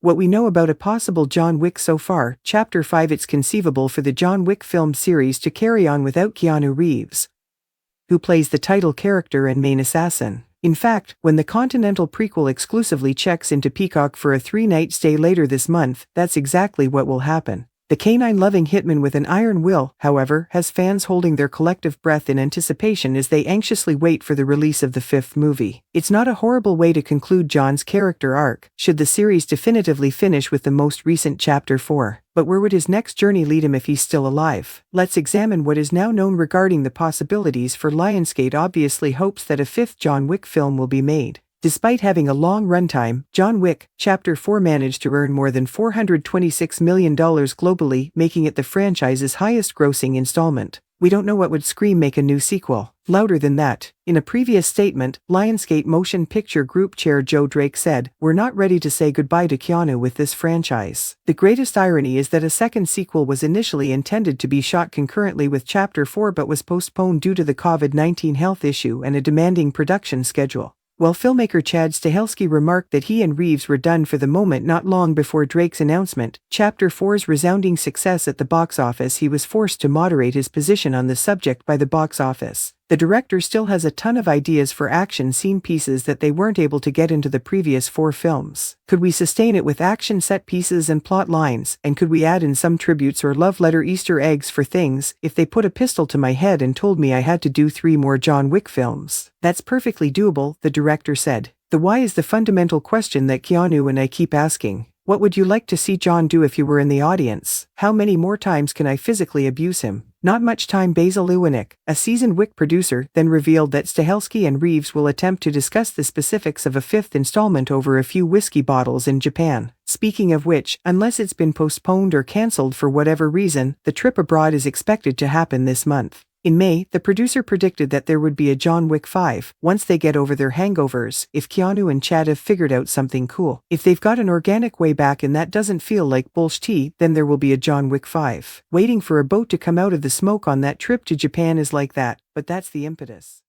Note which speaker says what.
Speaker 1: What we know about a possible John Wick so far, Chapter 5. It's conceivable for the John Wick film series to carry on without Keanu Reeves, who plays the title character and main assassin. In fact, when the Continental prequel exclusively checks into Peacock for a 3-night stay later this month, that's exactly what will happen. The canine-loving hitman with an iron will, however, has fans holding their collective breath in anticipation as they anxiously wait for the release of the 5th movie. It's not a horrible way to conclude John's character arc, should the series definitively finish with the most recent Chapter 4. But where would his next journey lead him if he's still alive? Let's examine what is now known regarding the possibilities, for Lionsgate obviously hopes that a 5th John Wick film will be made. Despite having a long runtime, John Wick, Chapter 4 managed to earn more than $426 million globally, making it the franchise's highest-grossing installment. We don't know what would scream make a new sequel. Louder than that. In a previous statement, Lionsgate Motion Picture Group Chair Joe Drake said, "We're not ready to say goodbye to Keanu with this franchise." The greatest irony is that a second sequel was initially intended to be shot concurrently with Chapter 4 but was postponed due to the COVID-19 health issue and a demanding production schedule. While filmmaker Chad Stahelski remarked that he and Reeves were done for the moment not long before Drake's announcement, Chapter 4's resounding success at the box office, he was forced to moderate his position on the subject by the box office. The director still has a ton of ideas for action scene pieces that they weren't able to get into the previous 4 films. Could we sustain it with action set pieces and plot lines, and could we add in some tributes or love letter Easter eggs for things, if they put a pistol to my head and told me I had to do 3 more John Wick films? That's perfectly doable, the director said. The why is the fundamental question that Keanu and I keep asking. What would you like to see John do if you were in the audience? How many more times can I physically abuse him? Not much time. Basil Iwanek, a seasoned Wick producer, then revealed that Stahelski and Reeves will attempt to discuss the specifics of a 5th installment over a few whiskey bottles in Japan. Speaking of which, unless it's been postponed or cancelled for whatever reason, the trip abroad is expected to happen this month. In May, the producer predicted that there would be a John Wick 5, once they get over their hangovers, if Keanu and Chad have figured out something cool. If they've got an organic way back and that doesn't feel like bullshit, then there will be a John Wick 5. Waiting for a boat to come out of the smoke on that trip to Japan is like that, but that's the impetus.